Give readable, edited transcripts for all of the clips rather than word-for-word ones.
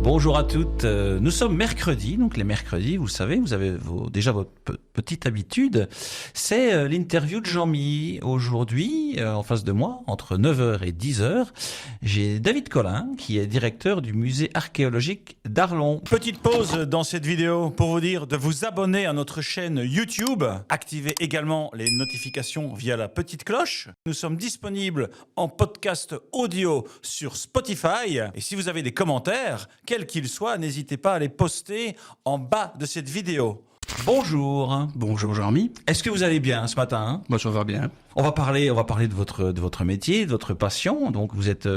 Bonjour à toutes, nous sommes mercredi, donc les mercredis, vous le savez, vous avez déjà votre petite habitude, c'est l'interview de Jean-Mi. Aujourd'hui, en face de moi, entre 9h et 10h, j'ai David Collin, qui est directeur du musée archéologique d'Arlon. Petite pause dans cette vidéo pour vous dire de vous abonner à notre chaîne YouTube, activez également les notifications via la petite cloche. Nous sommes disponibles en podcast audio sur Spotify, et si vous avez des commentaires, quels qu'ils soient, n'hésitez pas à les poster en bas de cette vidéo. Bonjour. Bonjour Jean-Mi. Est-ce que vous allez bien ce matin? Moi ça va bien. On va parler de votre métier, de votre passion. Donc vous êtes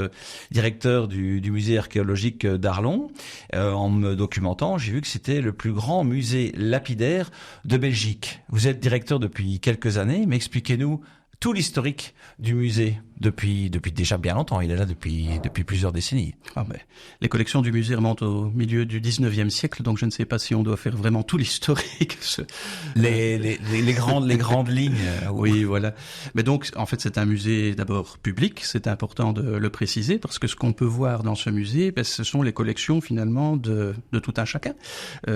directeur du musée archéologique d'Arlon. En me documentant, j'ai vu que c'était le plus grand musée lapidaire de Belgique. Vous êtes directeur depuis quelques années, mais expliquez-nous tout l'historique du musée depuis déjà bien longtemps. Il est là depuis plusieurs décennies. Les collections du musée remontent au milieu du 19e siècle, donc je ne sais pas si on doit faire vraiment tout l'historique. Les grandes lignes. Oui, voilà. Mais donc, en fait, c'est un musée d'abord public. C'est important de le préciser parce que ce qu'on peut voir dans ce musée, ce sont les collections finalement de tout un chacun.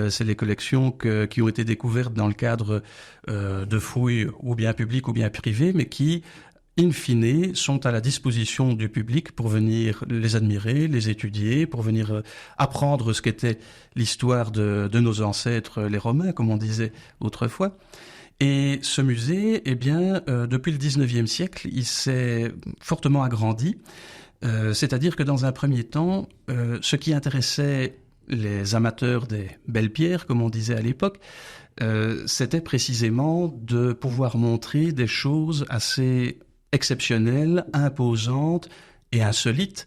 C'est les collections qui ont été découvertes dans le cadre de fouilles ou bien publiques ou bien privées, mais qui in fine, sont à la disposition du public pour venir les admirer, les étudier, pour venir apprendre ce qu'était l'histoire de nos ancêtres, les Romains, comme on disait autrefois. Et ce musée, depuis le 19e siècle, il s'est fortement agrandi. C'est-à-dire que dans un premier temps, ce qui intéressait les amateurs des belles pierres, comme on disait à l'époque, c'était précisément de pouvoir montrer des choses assez exceptionnelles, imposantes et insolites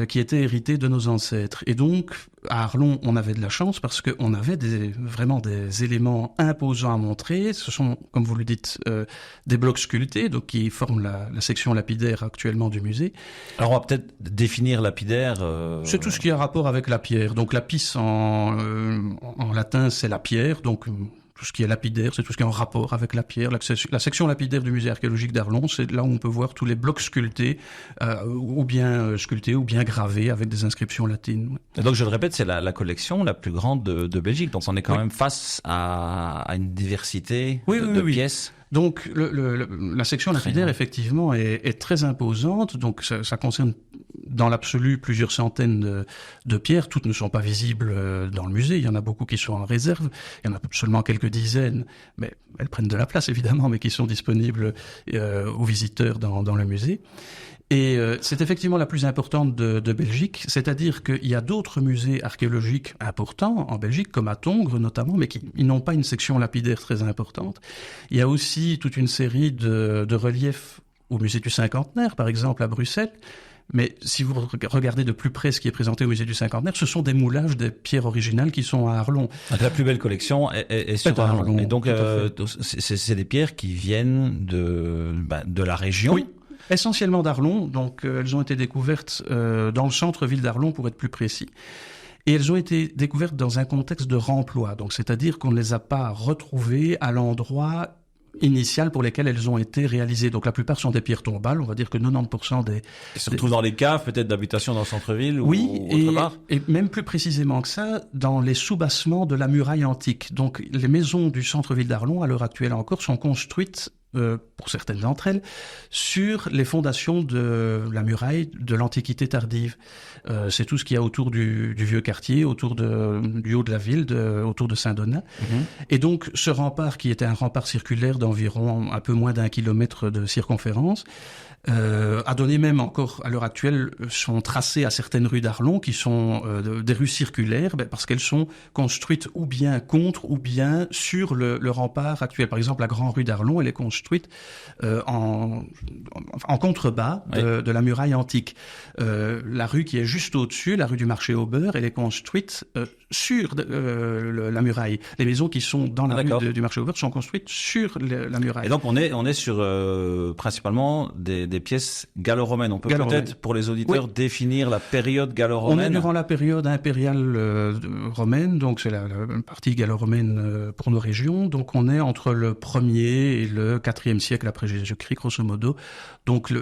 qui étaient héritées de nos ancêtres. Et donc, à Arlon, on avait de la chance parce qu'on avait vraiment des éléments imposants à montrer. Ce sont, comme vous le dites, des blocs sculptés, donc qui forment la section lapidaire actuellement du musée. Alors, on va peut-être définir lapidaire. C'est tout ce qui a rapport avec la pierre. Donc, lapis en latin, c'est la pierre. Donc, tout ce qui est lapidaire, c'est tout ce qui est en rapport avec la pierre. La section lapidaire du musée archéologique d'Arlon, c'est là où on peut voir tous les blocs sculptés, ou bien gravés avec des inscriptions latines. Et donc, je le répète, c'est la collection la plus grande de Belgique. Donc, on est quand même face à une diversité de pièces. Donc, la section lapidaire, effectivement, est très imposante. Donc, ça concerne dans l'absolu plusieurs centaines de pierres. Toutes ne sont pas visibles dans le musée. Il y en a beaucoup qui sont en réserve. Il y en a seulement quelques dizaines, mais elles prennent de la place, évidemment, mais qui sont disponibles aux visiteurs dans le musée. Et c'est effectivement la plus importante de Belgique, c'est-à-dire qu'il y a d'autres musées archéologiques importants en Belgique, comme à Tongres notamment, mais ils n'ont pas une section lapidaire très importante. Il y a aussi toute une série de reliefs au musée du Cinquantenaire, par exemple à Bruxelles. Mais si vous regardez de plus près ce qui est présenté au musée du Cinquantenaire, ce sont des moulages des pierres originales qui sont à Arlon. Donc la plus belle collection est sur Arlon. Et donc c'est des pierres qui viennent de la région. Oui. Essentiellement d'Arlon, donc elles ont été découvertes dans le centre-ville d'Arlon pour être plus précis. Et elles ont été découvertes dans un contexte de remploi, donc c'est-à-dire qu'on ne les a pas retrouvées à l'endroit initial pour lesquelles elles ont été réalisées. Donc la plupart sont des pierres tombales, on va dire que 90% des... Ils se retrouvent dans les caves, peut-être d'habitation dans le centre-ville ou autre part. Et même plus précisément que ça, dans les soubassements de la muraille antique. Donc les maisons du centre-ville d'Arlon, à l'heure actuelle encore, sont construites pour certaines d'entre elles, sur les fondations de la muraille de l'Antiquité tardive. C'est tout ce qu'il y a autour du vieux quartier, autour du haut de la ville, autour de Saint-Donat. Et donc, ce rempart, qui était un rempart circulaire d'environ un peu moins d'1 kilomètre de circonférence, a donné même encore, à l'heure actuelle, son tracé à certaines rues d'Arlon, qui sont des rues circulaires, parce qu'elles sont construites ou bien contre, ou bien sur le rempart actuel. Par exemple, la grande rue d'Arlon, elle est construite en contrebas de la muraille antique. La rue qui est juste au-dessus, la rue du marché au beurre, elle est construite sur la muraille. Les maisons qui sont dans la rue du marché au beurre sont construites sur la muraille. Et donc on est sur principalement des pièces gallo-romaines. On peut peut-être, pour les auditeurs, définir la période gallo-romaine. On est durant la période impériale romaine, donc c'est la partie gallo-romaine pour nos régions. Donc on est entre le 1er et le 4e siècle après Jésus-Christ, grosso modo. Donc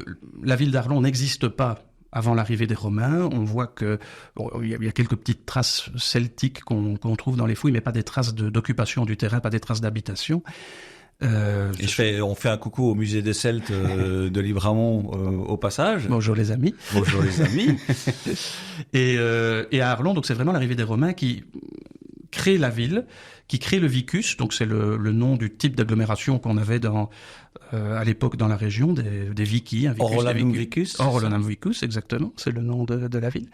la ville d'Arlon n'existe pas avant l'arrivée des Romains. On voit que il y a quelques petites traces celtiques qu'on trouve dans les fouilles, mais pas des traces d'occupation du terrain, pas des traces d'habitation. On fait un coucou au musée des Celtes de Libramont au passage. Bonjour les amis. Bonjour les amis. Et à Arlon, donc c'est vraiment l'arrivée des Romains qui crée la ville, qui crée le vicus, donc c'est le nom du type d'agglomération qu'on avait à l'époque dans la région, des vici. Orolonum vicus. Orolonum vicus, exactement, c'est le nom de la ville.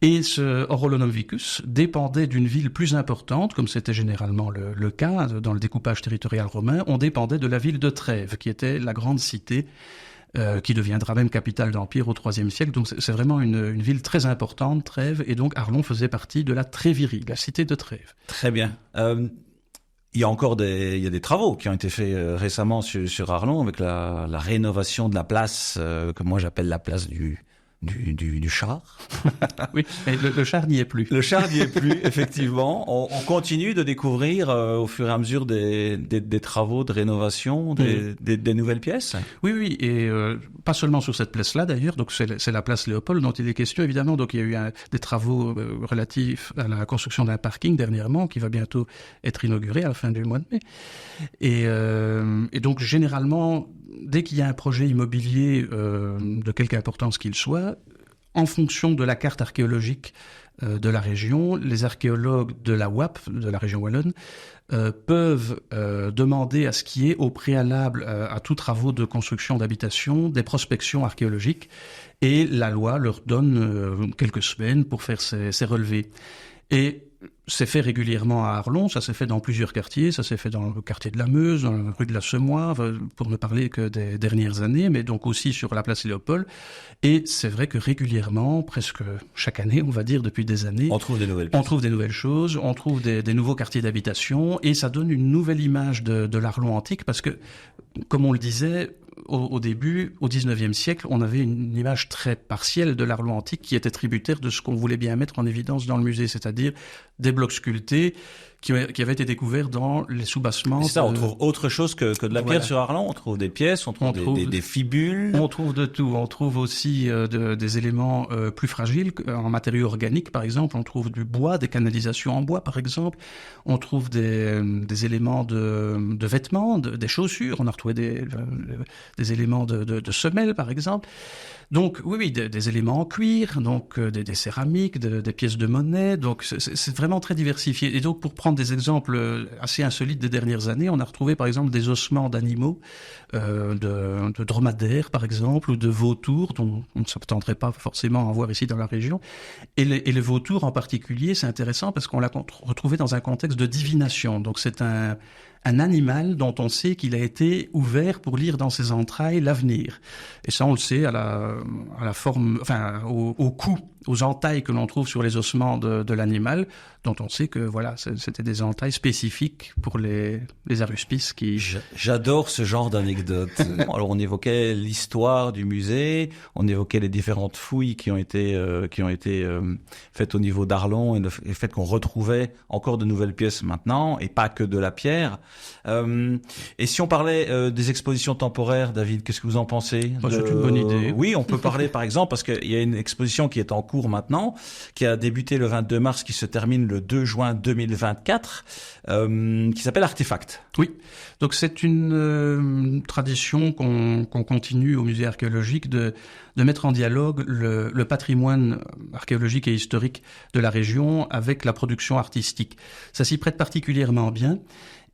Et ce Orolonum vicus dépendait d'une ville plus importante, comme c'était généralement le cas dans le découpage territorial romain. On dépendait de la ville de Trèves, qui était la grande cité qui deviendra même capitale d'empire au IIIe siècle. Donc c'est vraiment une ville très importante, Trèves, et donc Arlon faisait partie de la Trévirie, la cité de Trèves. Très bien. Il y a encore des travaux qui ont été faits récemment sur Arlon avec la rénovation de la place que moi j'appelle la place du char. Oui, mais le char n'y est plus. Le char n'y est plus, effectivement. On continue de découvrir au fur et à mesure des travaux de rénovation, des nouvelles pièces. Oui, et pas seulement sur cette place-là d'ailleurs. Donc c'est la place Léopold dont il est question évidemment. Donc il y a eu des travaux relatifs à la construction d'un parking dernièrement qui va bientôt être inauguré à la fin du mois de mai. Et donc généralement, dès qu'il y a un projet immobilier de quelque importance qu'il soit, en fonction de la carte archéologique de la région, les archéologues de la WAP, de la région wallonne, peuvent demander à ce qu'il y ait au préalable à tous travaux de construction d'habitation des prospections archéologiques, et la loi leur donne quelques semaines pour faire ces relevés. Et c'est fait régulièrement à Arlon, ça s'est fait dans plusieurs quartiers, ça s'est fait dans le quartier de la Meuse, dans la rue de la Semois, pour ne parler que des dernières années, mais donc aussi sur la place Léopold. Et c'est vrai que régulièrement, presque chaque année, on va dire depuis des années, on trouve des nouvelles pièces. On trouve des nouvelles choses, on trouve des nouveaux quartiers d'habitation, et ça donne une nouvelle image de l'Arlon antique, parce que, comme on le disait, au début, au XIXe siècle, on avait une image très partielle de l'Arlon antique qui était tributaire de ce qu'on voulait bien mettre en évidence dans le musée, c'est-à-dire des blocs sculptés qui avaient été découverts dans les soubassements. C'est ça, on trouve autre chose que de la pierre sur Arlon. On trouve des pièces, on trouve des fibules. On trouve de tout. On trouve aussi des éléments plus fragiles en matériaux organiques, par exemple. On trouve du bois, des canalisations en bois, par exemple. On trouve des éléments de vêtements, des chaussures. On a retrouvé des éléments de semelles, par exemple. Donc oui, des éléments en cuir, donc des céramiques, des pièces de monnaie. Donc c'est vraiment très diversifié. Et donc pour prendre des exemples assez insolites des dernières années, on a retrouvé par exemple des ossements d'animaux, de dromadaires par exemple, ou de vautours, dont on ne s'attendrait pas forcément à voir ici dans la région. Et les vautours en particulier, c'est intéressant parce qu'on l'a retrouvé dans un contexte de divination. Donc c'est un animal dont on sait qu'il a été ouvert pour lire dans ses entrailles l'avenir. Et ça, on le sait à la forme, enfin, au cou, aux entailles que l'on trouve sur les ossements de l'animal, dont on sait que, voilà, c'était des entailles spécifiques pour les aruspices qui... J'adore ce genre d'anecdote. Alors, on évoquait l'histoire du musée, on évoquait les différentes fouilles qui ont été faites au niveau d'Arlon, et le fait qu'on retrouvait encore de nouvelles pièces maintenant, et pas que de la pierre. Et si on parlait des expositions temporaires, David, qu'est-ce que vous en pensez? C'est une bonne idée. Oui, on peut parler par exemple, parce qu'il y a une exposition qui est en cours maintenant, qui a débuté le 22 mars, qui se termine le 2 juin 2024, qui s'appelle Artefact. Oui, donc c'est une tradition qu'on continue au musée archéologique de mettre en dialogue le patrimoine archéologique et historique de la région avec la production artistique. Ça s'y prête particulièrement bien.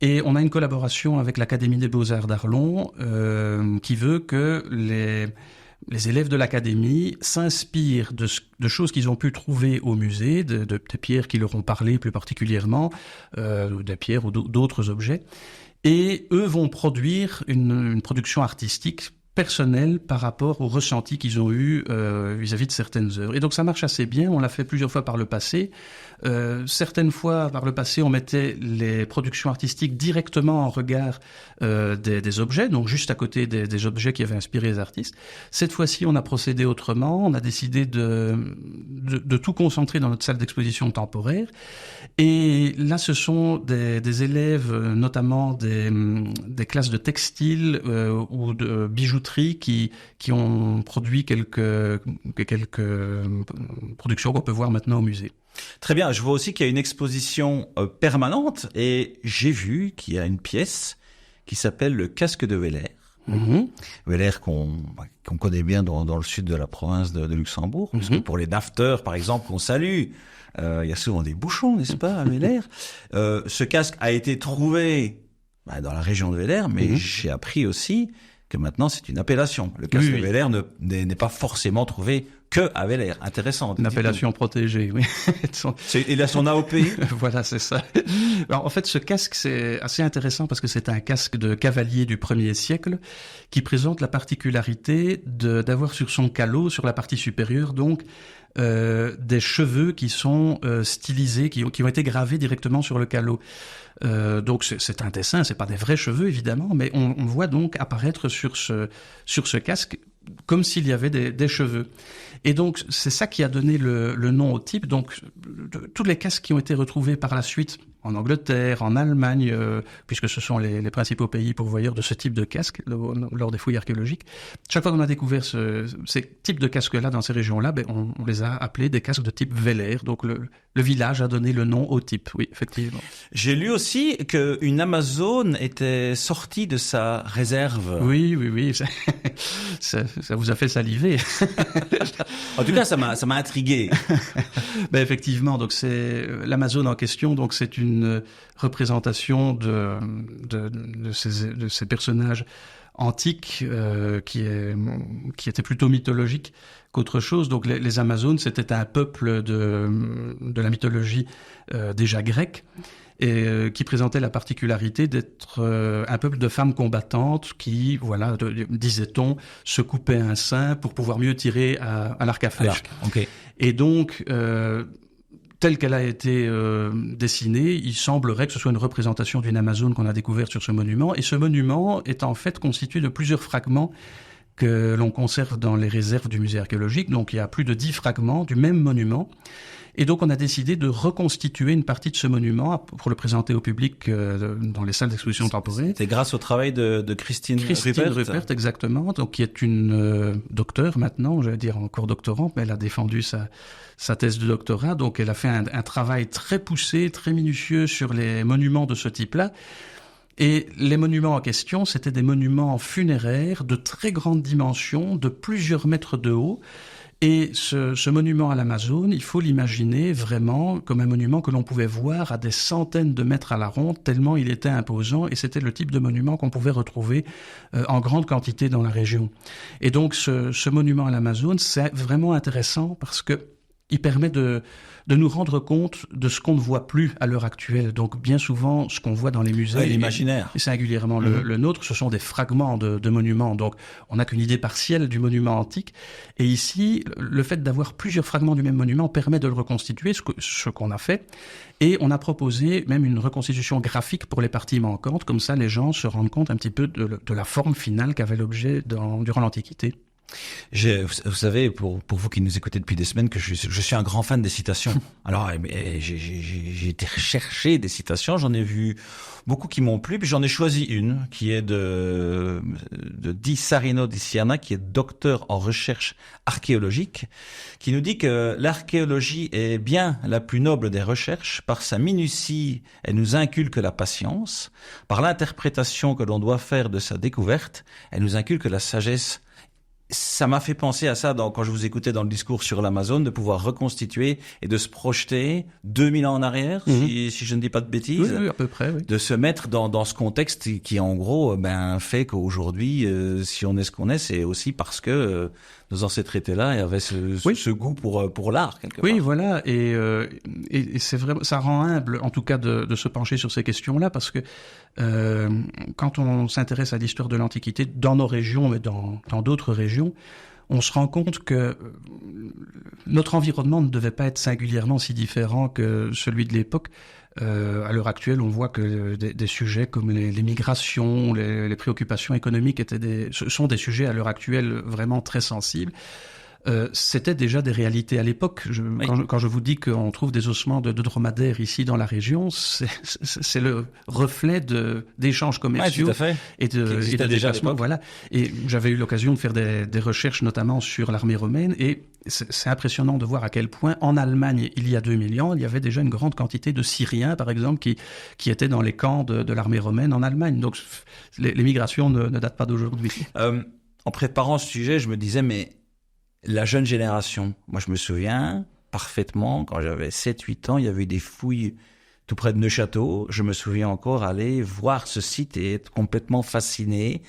Et on a une collaboration avec l'Académie des Beaux-Arts d'Arlon qui veut que les élèves de l'Académie s'inspirent de choses qu'ils ont pu trouver au musée, de pierres qui leur ont parlé plus particulièrement, des pierres ou d'autres objets. Et eux vont produire une production artistique personnelle par rapport au ressenti qu'ils ont eu vis-à-vis de certaines œuvres. Et donc ça marche assez bien, on l'a fait plusieurs fois par le passé. Certaines fois, par le passé, on mettait les productions artistiques directement en regard des objets, donc juste à côté des objets qui avaient inspiré les artistes. Cette fois-ci, on a procédé autrement. On a décidé de tout concentrer dans notre salle d'exposition temporaire. Et là, ce sont des élèves, notamment des classes de textile ou de bijouterie, bijouterie qui ont produit quelques productions qu'on peut voir maintenant au musée. Très bien, je vois aussi qu'il y a une exposition permanente et j'ai vu qu'il y a une pièce qui s'appelle le casque de Weller. Weller qu'on connaît bien dans le sud de la province de Luxembourg, parce que pour les nafteurs, par exemple, qu'on salue, il y a souvent des bouchons, n'est-ce pas, à Weller. Ce casque a été trouvé dans la région de Weller, mais j'ai appris aussi que maintenant c'est une appellation. Le casque de Weller n'est pas forcément trouvé que à Weller. Intéressant. Une appellation protégée, oui. Il a son AOP. Voilà, c'est ça. Alors, en fait, ce casque, c'est assez intéressant parce que c'est un casque de cavalier du 1er siècle qui présente la particularité d'avoir sur son calot, sur la partie supérieure, donc, des cheveux qui sont stylisés, qui ont été gravés directement sur le calot. Donc c'est un dessin, c'est pas des vrais cheveux évidemment, mais on voit donc apparaître sur ce casque comme s'il y avait des cheveux. Et donc c'est ça qui a donné le nom au type. Donc tous les casques qui ont été retrouvés par la suite en Angleterre, en Allemagne, puisque ce sont les principaux pays pourvoyeurs de ce type de casque lors des fouilles archéologiques. Chaque fois qu'on a découvert ces types de casques-là dans ces régions-là, on les a appelés des casques de type Weller. Donc le village a donné le nom au type, oui, effectivement. J'ai lu aussi qu'une Amazone était sortie de sa réserve. Oui. Ça vous a fait saliver. En tout cas, ça m'a intrigué. Effectivement, donc c'est l'Amazone en question, donc c'est une représentation de ces personnages antiques qui étaient plutôt mythologiques qu'autre chose. Donc les Amazones, c'était un peuple de la mythologie déjà grecque, et qui présentait la particularité d'être un peuple de femmes combattantes qui, voilà, disait-on, se coupaient un sein pour pouvoir mieux tirer à l'arc à flèche. Okay. Et donc, telle qu'elle a été dessinée, il semblerait que ce soit une représentation d'une Amazone qu'on a découverte sur ce monument. Et ce monument est en fait constitué de plusieurs fragments que l'on conserve dans les réserves du musée archéologique. Donc il y a plus de 10 fragments du même monument. Et donc on a décidé de reconstituer une partie de ce monument pour le présenter au public dans les salles d'exposition temporaire. C'est grâce au travail de Christine Rupert, exactement, donc qui est une docteure maintenant, j'allais dire encore doctorante, mais elle a défendu sa thèse de doctorat, donc elle a fait un travail très poussé, très minutieux sur les monuments de ce type-là. Et les monuments en question, c'était des monuments funéraires de très grande dimension, de plusieurs mètres de haut. Et ce monument à l'Amazone, il faut l'imaginer vraiment comme un monument que l'on pouvait voir à des centaines de mètres à la ronde, tellement il était imposant, et c'était le type de monument qu'on pouvait retrouver en grande quantité dans la région. Et donc ce monument à l'Amazone, c'est vraiment intéressant parce que il permet de nous rendre compte de ce qu'on ne voit plus à l'heure actuelle. Donc bien souvent, ce qu'on voit dans les musées, l'imaginaire, et singulièrement le nôtre, ce sont des fragments de monuments. Donc on n'a qu'une idée partielle du monument antique. Et ici, le fait d'avoir plusieurs fragments du même monument permet de le reconstituer, ce qu'on a fait. Et on a proposé même une reconstitution graphique pour les parties manquantes. Comme ça, les gens se rendent compte un petit peu de la forme finale qu'avait l'objet durant l'Antiquité. Vous savez, pour vous qui nous écoutez depuis des semaines, que je suis un grand fan des citations. Alors, j'ai été chercher des citations, j'en ai vu beaucoup qui m'ont plu, puis j'en ai choisi une qui est de Di Sarino di Siena, qui est docteur en recherche archéologique, qui nous dit que l'archéologie est bien la plus noble des recherches. Par sa minutie, elle nous inculque la patience. Par l'interprétation que l'on doit faire de sa découverte, elle nous inculque la sagesse. Ça m'a fait penser à ça quand je vous écoutais dans le discours sur l'Amazone, de pouvoir reconstituer et de se projeter 2000 ans en arrière, si je ne dis pas de bêtises. Oui, à peu près, oui. De se mettre dans ce contexte qui en gros fait qu'aujourd'hui, si on est ce qu'on est, c'est aussi parce que nos ancêtres étaient là et avaient ce goût pour l'art quelque part. Oui, voilà, et c'est vraiment, ça rend humble en tout cas de se pencher sur ces questions-là, parce que quand on s'intéresse à l'histoire de l'Antiquité dans nos régions et dans d'autres régions, on se rend compte que notre environnement ne devait pas être singulièrement si différent que celui de l'époque. À l'heure actuelle, on voit que des sujets comme les migrations, les préoccupations économiques sont des sujets à l'heure actuelle vraiment très sensibles. c'était déjà des réalités à l'époque. Quand je vous dis qu'on trouve des ossements de dromadaires ici dans la région, c'est le reflet d'échanges commerciaux et de déplacements. Voilà. Et j'avais eu l'occasion de faire des recherches, notamment sur l'armée romaine, et c'est impressionnant de voir à quel point en Allemagne, il y a 2000 ans, il y avait déjà une grande quantité de Syriens, par exemple, qui étaient dans les camps de l'armée romaine en Allemagne. Donc les migrations ne datent pas d'aujourd'hui. En préparant ce sujet, je me disais, mais la jeune génération, moi je me souviens parfaitement, quand j'avais 7-8 ans, il y avait eu des fouilles tout près de Neuchâtel. Je me souviens encore aller voir ce site et être complètement fasciné.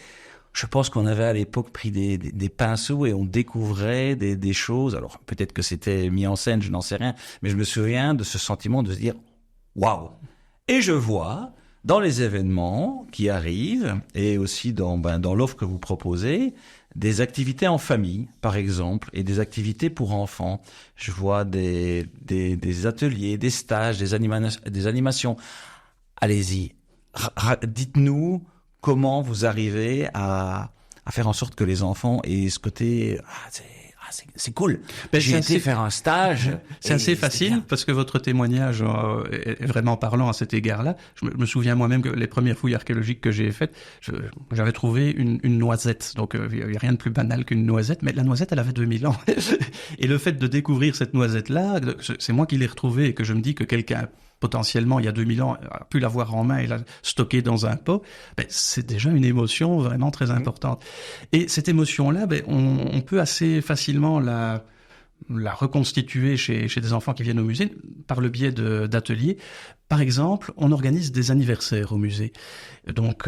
Je pense qu'on avait à l'époque pris des pinceaux et on découvrait des choses. Alors peut-être que c'était mis en scène, je n'en sais rien, mais je me souviens de ce sentiment de se dire « waouh ». Et je vois dans les événements qui arrivent et aussi dans l'offre que vous proposez, des activités en famille, par exemple, et des activités pour enfants. Je vois des ateliers, des stages, des animations. Allez-y, dites-nous comment vous arrivez à faire en sorte que les enfants aient ce côté... c'est cool. J'ai été faire un stage. C'est assez facile parce que votre témoignage est vraiment parlant à cet égard-là. Je me souviens moi-même que les premières fouilles archéologiques que j'ai faites, j'avais trouvé une noisette. Donc il n'y a rien de plus banal qu'une noisette, mais la noisette, elle avait 2000 ans. Et le fait de découvrir cette noisette-là, c'est moi qui l'ai retrouvée et que je me dis que quelqu'un potentiellement il y a 2000 ans a pu l'avoir en main et l'a stocké dans un pot, c'est déjà une émotion vraiment très importante. Et cette émotion-là, on peut assez facilement la reconstituer chez des enfants qui viennent au musée par le biais d'ateliers. Par exemple, on organise des anniversaires au musée. Donc,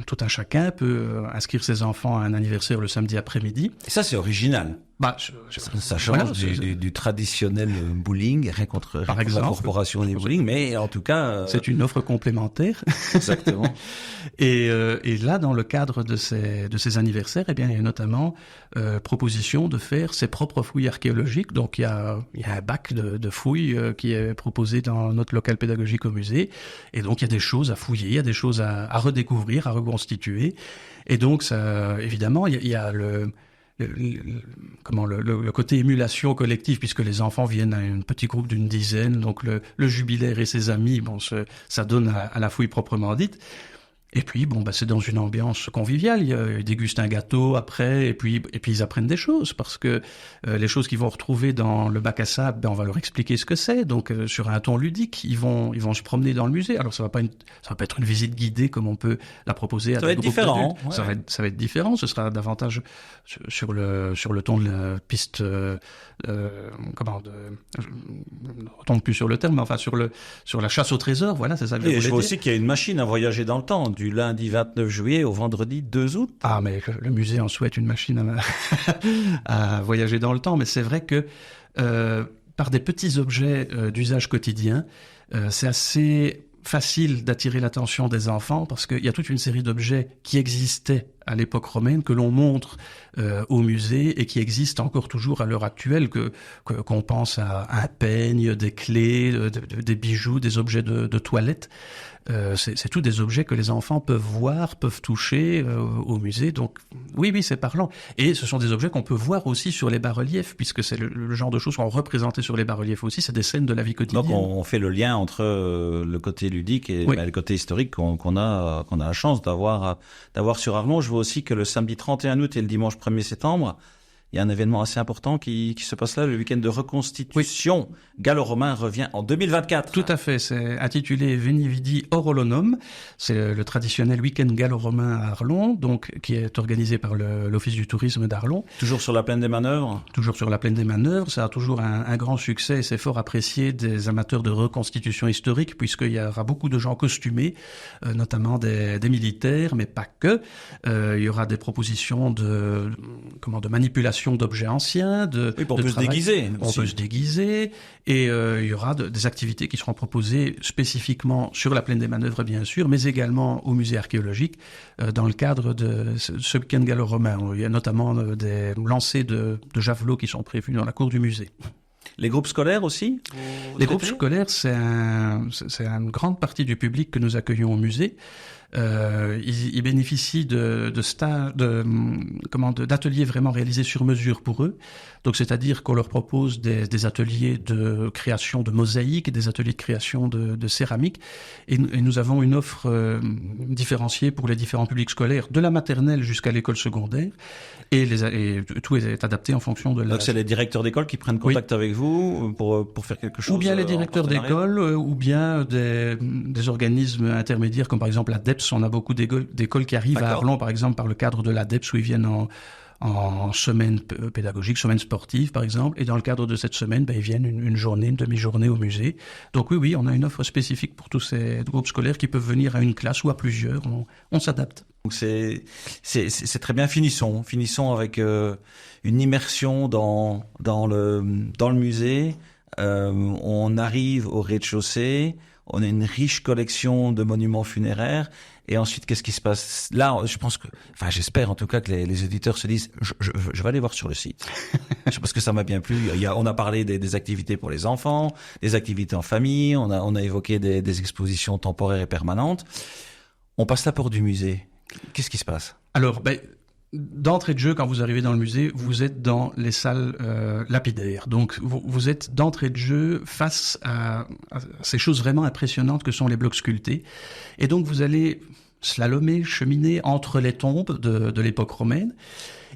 tout un chacun peut inscrire ses enfants à un anniversaire le samedi après-midi. Et ça, c'est original. Ça change du traditionnel bowling, rien contre la corporation des bowling, mais en tout cas... C'est une offre complémentaire. Exactement. Et là, dans le cadre de ces anniversaires, il y a notamment proposition de faire ses propres fouilles archéologiques. Donc, il y a un bac de fouilles qui est proposé dans notre local pédagogique au musée. Et donc, il y a des choses à fouiller, il y a des choses à redécouvrir, à reconstituer. Et donc, ça, évidemment, il y a le côté émulation collective, puisque les enfants viennent à un petit groupe d'une dizaine, donc le jubilaire et ses amis, ça donne à la fouille proprement dite. Et puis, c'est dans une ambiance conviviale. Ils dégustent un gâteau après, et puis ils apprennent des choses, parce que les choses qu'ils vont retrouver dans le bac à sable, on va leur expliquer ce que c'est. Donc, sur un ton ludique, ils vont se promener dans le musée. Alors, ça va pas être une visite guidée comme on peut la proposer à des groupes adultes. Ça va être différent. Ce sera davantage sur le ton de la piste. Je ne retombe plus sur le terme, mais enfin sur la chasse au trésor. Voilà, c'est ça que je voulais dire. Et je vois aussi qu'il y a une machine à voyager dans le temps, du lundi 29 juillet au vendredi 2 août. Ah, mais le musée en souhaite une machine à voyager dans le temps. Mais c'est vrai que par des petits objets d'usage quotidien, c'est assez facile d'attirer l'attention des enfants parce qu'il y a toute une série d'objets qui existaient à l'époque romaine, que l'on montre au musée et qui existent encore toujours à l'heure actuelle, qu'on pense à un peigne, des clés, des bijoux, des objets de toilette. C'est tous des objets que les enfants peuvent voir, peuvent toucher au musée. Donc oui, c'est parlant. Et ce sont des objets qu'on peut voir aussi sur les bas-reliefs, puisque c'est le genre de choses qu'on représentait sur les bas-reliefs aussi. C'est des scènes de la vie quotidienne. Donc on fait le lien entre le côté ludique et le côté historique qu'on a la chance d'avoir sur Arlon. Je vois aussi que le samedi 31 août et le dimanche 1er septembre, il y a un événement assez important qui se passe là, le week-end de reconstitution. Oui. Gallo-romain revient en 2024. Tout à fait, c'est intitulé Veni Vidi Orolonum. C'est le traditionnel week-end gallo-romain à Arlon, donc qui est organisé par l'Office du tourisme d'Arlon. Toujours sur la plaine des Manœuvres. Toujours sur la plaine des Manœuvres. Ça a toujours un grand succès et c'est fort apprécié des amateurs de reconstitution historique, puisqu'il y aura beaucoup de gens costumés, notamment des militaires, mais pas que. Il y aura des propositions de manipulation d'objets anciens, on peut se déguiser. On peut se déguiser, et il y aura des activités qui seront proposées spécifiquement sur la plaine des Manœuvres, bien sûr, mais également au musée archéologique, dans le cadre de ce week-end gallo-romain. Il y a notamment des lancers de javelots qui sont prévus dans la cour du musée. Les groupes scolaires aussi? Les groupes scolaires, c'est une grande partie du public que nous accueillons au musée. Ils bénéficient de stages, d'ateliers vraiment réalisés sur mesure pour eux. Donc, c'est-à-dire qu'on leur propose des ateliers de création de mosaïques et des ateliers de création de céramique. Et nous avons une offre différenciée pour les différents publics scolaires, de la maternelle jusqu'à l'école secondaire. Et tout est adapté en fonction de la... Donc, c'est les directeurs d'école qui prennent contact avec vous pour faire quelque chose? Ou bien les directeurs d'école, ou bien des organismes intermédiaires, comme par exemple la DEPS. On a beaucoup d'écoles qui arrivent à Arlon, par exemple, par le cadre de la DEPS, où ils viennent en semaine pédagogique, semaine sportive, par exemple. Et dans le cadre de cette semaine, ils viennent une journée, une demi-journée au musée. Donc oui, on a une offre spécifique pour tous ces groupes scolaires qui peuvent venir à une classe ou à plusieurs. On s'adapte. Donc c'est très bien. Finissons avec une immersion dans le musée. On arrive au rez-de-chaussée. On a une riche collection de monuments funéraires. Et ensuite, qu'est-ce qui se passe? Là, je pense j'espère en tout cas que les auditeurs se disent, je vais aller voir sur le site. Parce que ça m'a bien plu. On a parlé des activités pour les enfants, des activités en famille. On a évoqué des expositions temporaires et permanentes. On passe la porte du musée. Qu'est-ce qui se passe? Alors, d'entrée de jeu, quand vous arrivez dans le musée, vous êtes dans les salles lapidaires. Donc, vous êtes d'entrée de jeu face à ces choses vraiment impressionnantes que sont les blocs sculptés. Et donc, vous allez slalomer, cheminer entre les tombes de l'époque romaine.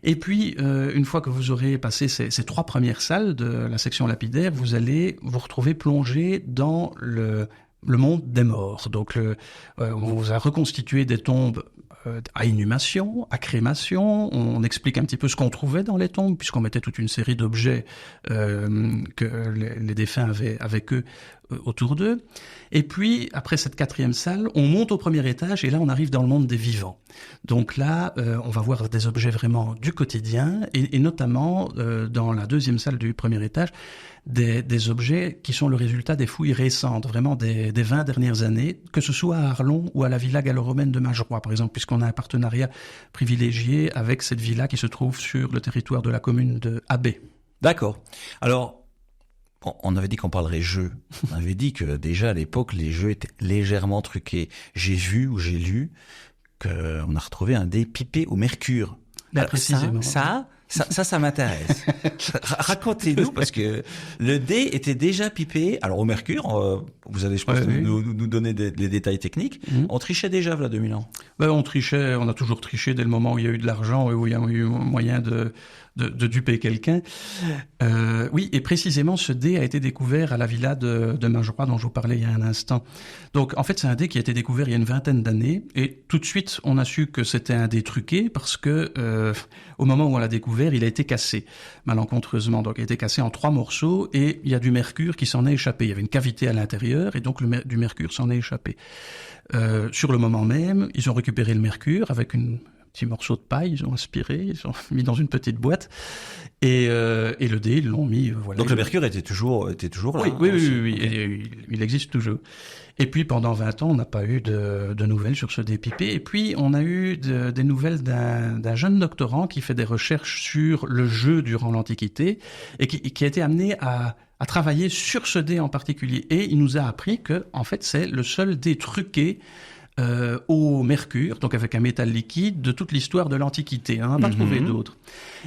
Et puis, une fois que vous aurez passé ces 3 premières salles de la section lapidaire, vous allez vous retrouver plongé dans le monde des morts. Donc, on vous a reconstitué des tombes à inhumation, à crémation. On explique un petit peu ce qu'on trouvait dans les tombes, puisqu'on mettait toute une série d'objets que les défunts avaient avec eux autour d'eux. Et puis, après cette 4e salle, on monte au premier étage et là, on arrive dans le monde des vivants. Donc là, on va voir des objets vraiment du quotidien et notamment dans la 2e salle du premier étage, des objets qui sont le résultat des fouilles récentes, vraiment des 20 dernières années, que ce soit à Arlon ou à la villa gallo-romaine de Mageroy, par exemple, puisqu'on a un partenariat privilégié avec cette villa qui se trouve sur le territoire de la commune de Abbé. D'accord. Alors, on avait dit qu'on parlerait jeux. On avait dit que déjà à l'époque, les jeux étaient légèrement truqués. J'ai lu qu'on a retrouvé un dé pipé au mercure. Alors, précisément. Ça m'intéresse. Racontez-nous, parce que le dé était déjà pipé. Alors au mercure, vous allez, je pense, nous donner les détails techniques. On trichait déjà, voilà, 2000 ans. On trichait, on a toujours triché dès le moment où il y a eu de l'argent et où il y a eu moyen de duper quelqu'un. Oui, et précisément, ce dé a été découvert à la villa de Mageroy, dont je vous parlais il y a un instant. Donc, en fait, c'est un dé qui a été découvert il y a une 20aine d'années, et tout de suite, on a su que c'était un dé truqué, parce que au moment où on l'a découvert, il a été cassé, malencontreusement. Donc, il a été cassé en 3 morceaux, et il y a du mercure qui s'en est échappé. Il y avait une cavité à l'intérieur, et donc du mercure s'en est échappé. Sur le moment même, ils ont récupéré le mercure avec petit morceau de paille, ils ont aspiré, ils ont mis dans une petite boîte, et le dé, ils l'ont mis, voilà. Donc le mercure était toujours là. Oui, il existe toujours. Et puis pendant 20 ans, on n'a pas eu de nouvelles sur ce dé pipé. Et puis on a eu des nouvelles d'un jeune doctorant qui fait des recherches sur le jeu durant l'Antiquité et qui a été amené à travailler sur ce dé en particulier. Et il nous a appris que, en fait, c'est le seul dé truqué au mercure, donc avec un métal liquide, de toute l'histoire de l'Antiquité. On n'a pas trouvé d'autres.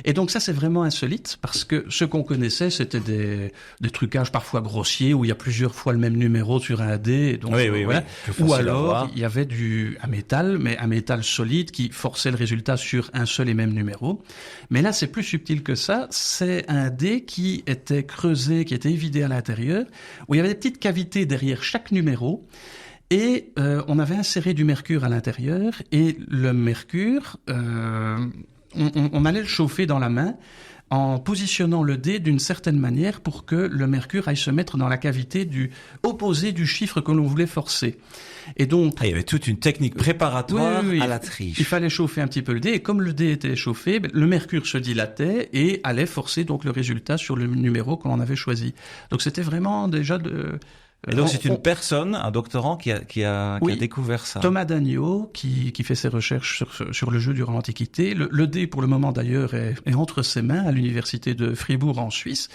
Et donc ça, c'est vraiment insolite, parce que ce qu'on connaissait, c'était des trucages parfois grossiers, où il y a plusieurs fois le même numéro sur un dé. Donc, voilà. Ou alors, il y avait un métal, mais un métal solide qui forçait le résultat sur un seul et même numéro. Mais là, c'est plus subtil que ça. C'est un dé qui était creusé, qui était évidé à l'intérieur, où il y avait des petites cavités derrière chaque numéro. Et on avait inséré du mercure à l'intérieur, et le mercure, on allait le chauffer dans la main en positionnant le dé d'une certaine manière pour que le mercure aille se mettre dans la cavité opposé du chiffre que l'on voulait forcer. Et donc, il y avait toute une technique préparatoire à la triche. Il fallait chauffer un petit peu le dé, et comme le dé était chauffé, le mercure se dilatait et allait forcer donc le résultat sur le numéro qu'on avait choisi. Donc c'était vraiment déjà Et donc c'est une personne, un doctorant qui a découvert ça. Thomas Dagneau, qui fait ses recherches sur le jeu durant l'Antiquité. Le dé, pour le moment d'ailleurs, est entre ses mains à l'université de Fribourg en Suisse.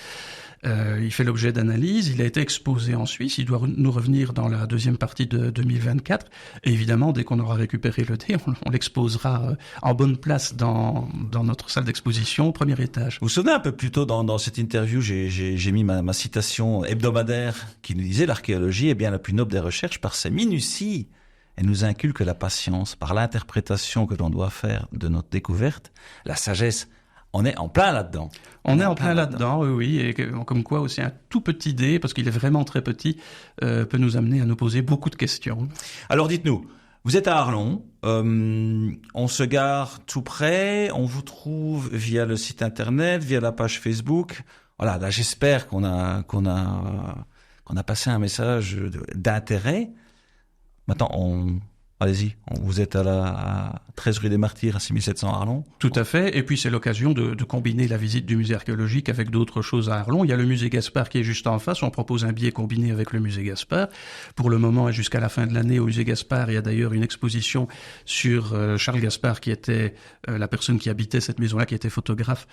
Il fait l'objet d'analyses. Il a été exposé en Suisse. Il doit nous revenir dans la deuxième partie de 2024. Et évidemment, dès qu'on aura récupéré le dé, on l'exposera en bonne place dans notre salle d'exposition au premier étage. Vous vous souvenez un peu plus tôt dans cette interview, j'ai mis ma citation hebdomadaire qui nous disait: l'archéologie est bien la plus noble des recherches par ses minuties. Elle nous inculque la patience par l'interprétation que l'on doit faire de notre découverte. La sagesse, on est en plein là-dedans. On est en plein là-dedans, oui. Et comme quoi aussi un tout petit dé, parce qu'il est vraiment très petit, peut nous amener à nous poser beaucoup de questions. Alors dites-nous, vous êtes à Arlon, on se gare tout près, on vous trouve via le site internet, via la page Facebook. Voilà, là j'espère qu'on a passé un message d'intérêt. Maintenant, allez-y, vous êtes à 13 rue des Martyrs, à 6700 Arlon. Tout à fait, et puis c'est l'occasion de combiner la visite du musée archéologique avec d'autres choses à Arlon. Il y a le musée Gaspard qui est juste en face, on propose un billet combiné avec le musée Gaspard. Pour le moment et jusqu'à la fin de l'année, au musée Gaspard, il y a d'ailleurs une exposition sur Charles Gaspard, qui était la personne qui habitait cette maison-là, qui était photographe.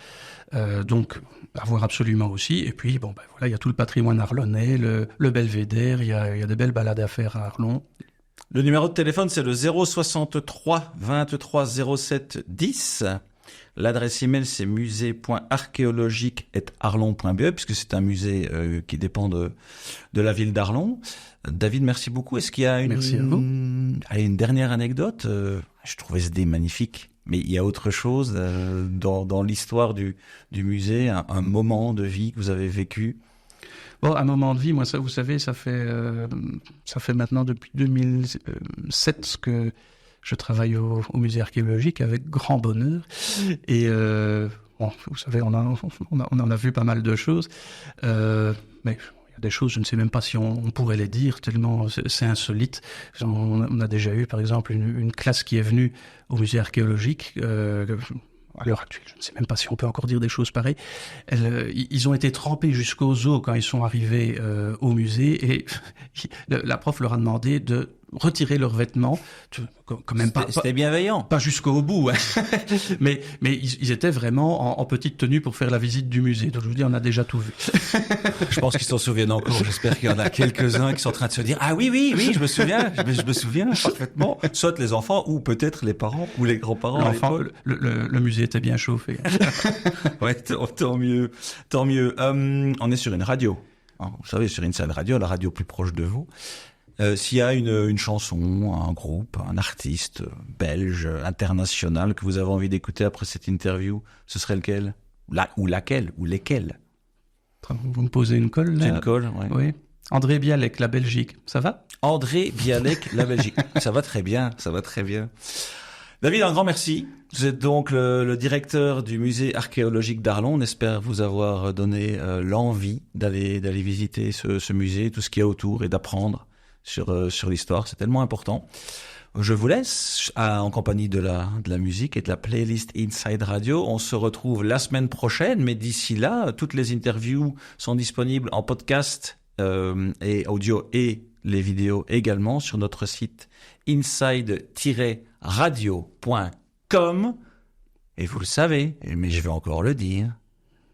Donc, à voir absolument aussi. Et puis, voilà, il y a tout le patrimoine arlonnais, le belvédère, il y a des belles balades à faire à Arlon. Le numéro de téléphone, c'est le 063 23 07 10. L'adresse email, c'est musée.archéologique@arlon.be, puisque c'est un musée qui dépend de la ville d'Arlon. David, merci beaucoup. Est-ce qu'il y a une dernière anecdote? Je trouvais ce dé magnifique, mais il y a autre chose dans l'histoire du musée, un moment de vie que vous avez vécu? Bon, un moment de vie, moi, ça, vous savez, ça fait maintenant depuis 2007 que je travaille au musée archéologique avec grand bonheur. Et vous savez, on en a vu pas mal de choses, mais il y a des choses, je ne sais même pas si on pourrait les dire, tellement c'est insolite. On a déjà eu, par exemple, une classe qui est venue au musée archéologique. À l'heure actuelle, je ne sais même pas si on peut encore dire des choses pareilles. Ils ont été trempés jusqu'aux os quand ils sont arrivés au musée, et la prof leur a demandé de retirer leurs vêtements. Quand même pas. C'était bienveillant. Pas jusqu'au bout, hein. mais ils étaient vraiment en petite tenue pour faire la visite du musée. Donc je vous dis, on a déjà tout vu. Je pense qu'ils s'en souviennent encore. J'espère qu'il y en a quelques-uns qui sont en train de se dire: ah oui, je me souviens parfaitement. Soit les enfants, ou peut-être les parents ou les grands-parents. L'enfant, le musée était bien chauffé. Ouais, tant mieux. On est sur une radio. Vous savez, sur Inside Radio, la radio plus proche de vous. S'il y a une chanson, un groupe, un artiste belge, international que vous avez envie d'écouter après cette interview, ce serait lequel? Ou laquelle? Ou lesquels? Vous me posez une colle, là? C'est une colle, ouais. Oui. André Bialek, la Belgique. Ça va? André Bialek, la Belgique. Ça va très bien. David, un grand merci. Vous êtes donc le directeur du musée archéologique d'Arlon. On espère vous avoir donné l'envie d'aller visiter ce musée, tout ce qu'il y a autour, et d'apprendre sur l'histoire. C'est tellement important. Je vous laisse en compagnie de la musique et de la playlist Inside Radio. On se retrouve la semaine prochaine, mais d'ici là, toutes les interviews sont disponibles en podcast et audio, et les vidéos également sur notre site inside-radio.com. Et vous le savez, mais je vais encore le dire,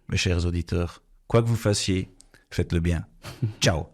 mes chers auditeurs, quoi que vous fassiez, faites-le bien. Ciao.